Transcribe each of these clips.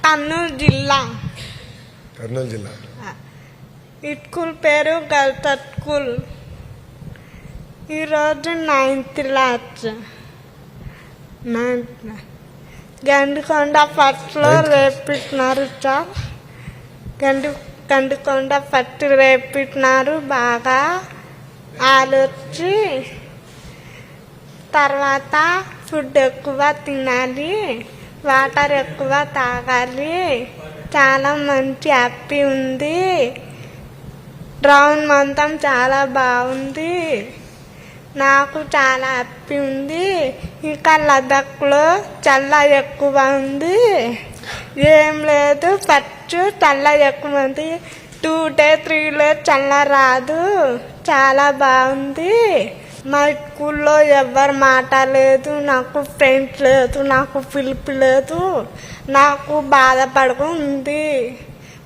కర్నూలు జిల్లా. కర్నూలు జిల్లా. ఈ స్కూల్ పేరు గర్ల్స్ స్కూల్. ఈరోజు 9th క్లాస్. గండికొండ ఫస్ట్లో రేపిస్తున్నారు సార్. గండికొండ ఫస్ట్ రేపిస్తున్నారు బాగా ఆలోచి. తర్వాత ఫుడ్ ఎక్కువ తినాలి, వాటర్ ఎక్కువ తాగాలి. చాలా మంచి హ్యాపీ ఉంది. రౌండ్ మొత్తం చాలా బాగుంది. నాకు చాలా హ్యాపీ ఉంది. ఇంకా లదాఖ్లో చల్ల ఎక్కువ ఉంది. ఏం లేదు, ఫస్ట్ చల్ల ఎక్కువ ఉంది. 2 days 3 days చల్ల రాదు. చాలా బాగుంది. మా స్కూల్లో ఎవరు మాట లేదు, నాకు ఫ్రెండ్స్ లేదు, నాకు పిలుపు లేదు. నాకు బాధపడుకు ఉంది.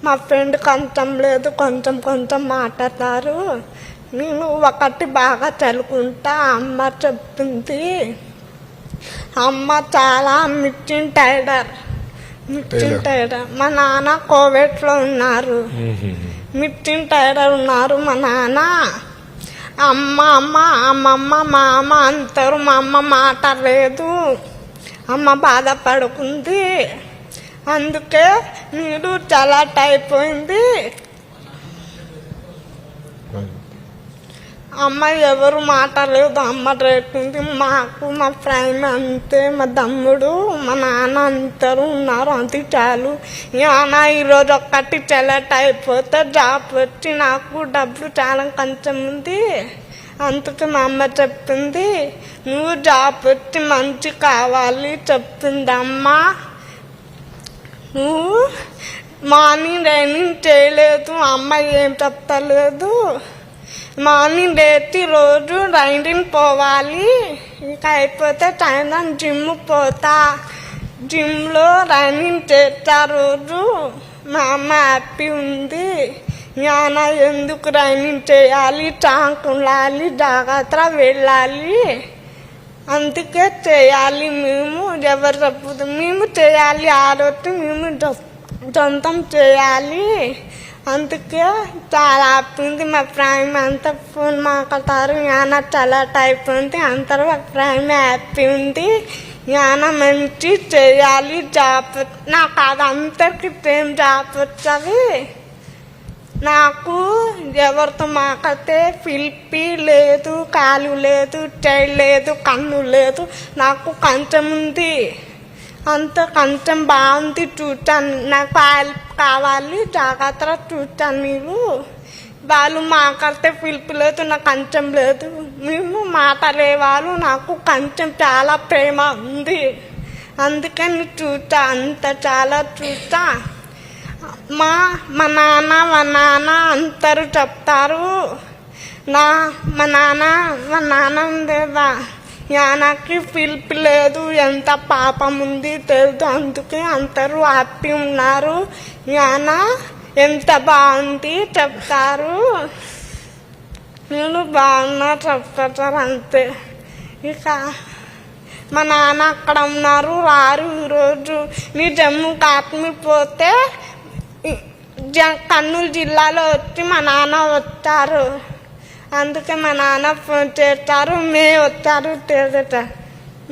మా ఫ్రెండ్ కొంచెం లేదు, కొంచెం మాట్లాడతారు. నేను ఒకటి బాగా చదువుకుంటా అమ్మ చెప్పింది. అమ్మ చాలా మిర్చిన్ టైలర్. మా నాన్న కోవిడ్లో ఉన్నారు. మిర్చిన్ టైలర్ ఉన్నారు మా నాన్న. అమ్మమ్మ మా అమ్మ అంటారు. మా అమ్మ మాట లేదు. అమ్మ బాధపడుకుంది. అందుకే మీరు చాలా అయిపోయింది. అమ్మ ఎవరు మాట లేదు, అమ్మ రేపింది. మాకు మా ఫ్రెండ్ అంతే, మా తమ్ముడు మా నాన్న అంతరు ఉన్నారు. అంతే చాలు. నాన్న ఈరోజు ఒక్కటి సెలెక్ట్ అయిపోతే జాబ్ వచ్చి నాకు డబ్బులు చాలా కొంచెం ఉంది. అందుకే మా అమ్మ చెప్పింది, నువ్వు జాబ్ వచ్చి మంచి కావాలి చెప్పింది అమ్మ. నువ్వు మార్నింగ్ రైనింగ్ చేయలేదు, అమ్మ ఏం చెప్తలేదు. మార్నింగ్ లేచి రోజు రైడింగ్ పోవాలి. ఇంకా అయిపోతే సాయంత్రం జిమ్ పోతా. జిమ్లో రన్నింగ్ చేస్తా రోజు. మా అమ్మ హ్యాపీ ఉంది. నాన్న ఎందుకు రన్నింగ్ చేయాలి, చాకుండాలి, జాగ్రత్త వెళ్ళాలి. అందుకే చేయాలి. మేము ఎవరు తప్పదు, మేము చేయాలి. ఆరోజు మేము సొంతం చేయాలి. అందుకే చాలా హ్యాపీ. మా ఫ్రెండ్ అంతా ఫోన్ మాట్లాడతారు. నాన్న చాలా టైప్ ఉంది. అందరూ మా ఫ్రెండ్ హ్యాపీ ఉంది. నాన్న మంచి చేయాలి జాబ్. నాకు అది అందరికి సేమ్ జాబ్ వచ్చవి. నాకు ఎవరితో మాట్లాడితే పిలిపి లేదు, కాలు లేదు, చెయ్యి లేదు, కన్ను లేదు. నాకు కొంచెం ఉంది. అంత కొంచెం బాగుంది. చూస్తాను. నాకు కావాలి, జాగ్రత్త చూస్తాను. మీరు వాళ్ళు మాట్లాడితే పిలుపు లేదు, నాకు కొంచెం లేదు. మేము మాట్లాడేవాళ్ళు. నాకు కొంచెం చాలా ప్రేమ ఉంది. అందుకని చూస్తా, అంత చాలా చూస్తా. మా నాన్న అందరూ చెప్తారు. మా నాన్న ఉండేదా, నాన్నకి పిలుపు లేదు, ఎంత పాపం ఉంది తెలుసు. అందుకే అందరూ హ్యాపీ ఉన్నారు. నాన్న ఎంత బాగుంది చెప్తారు. నేను బాగున్నా చెప్తారు అంతే. ఇక మా నాన్న అక్కడ ఉన్నారు, రారు ఈరోజు. నీ జమ్మూ కాశ్మీర్ పోతే కర్నూలు జిల్లాలో వచ్చి మా నాన్న వచ్చారు. అందుకే మా నాన్న ఫోన్ చేస్తారు. వచ్చారు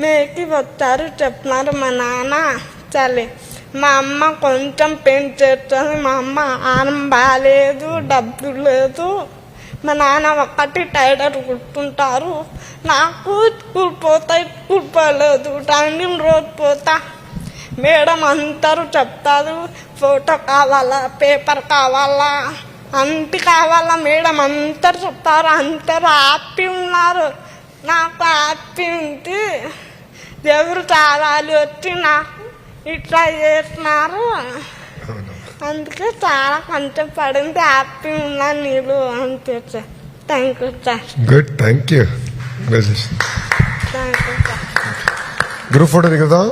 మేకి వచ్చారు చెప్తున్నారు మా నాన్న. సరే, మా అమ్మ కొంచెం పెయిన్ చేస్తుంది. మా అమ్మ ఆనం బాగాలేదు, డబ్బు లేదు. మా నాన్న ఒక్కటి టైలర్ కుట్టుకుంటారు. నాకు స్కూల్ పోలేదు. రన్నింగ్ రోజు పోతా. మేడం అందరూ చెప్తారు, ఫోటో కావాలా, పేపర్ కావాలా, అంటి కావాలా. మేడం అందరు చెప్తారు. అందరూ హ్యాపీ ఉన్నారు. నాకు హ్యాపీ ఉంది. ఎవరు చాలాలు వచ్చి నాకు ఇట్లా చేస్తున్నారు. అందుకే చాలా కొంచెం పడింది. హ్యాపీ ఉన్నా నీళ్ళు అంతే sir. Thank you sir. Good, thank you. Thank you sir. Group photo దిగుదాం.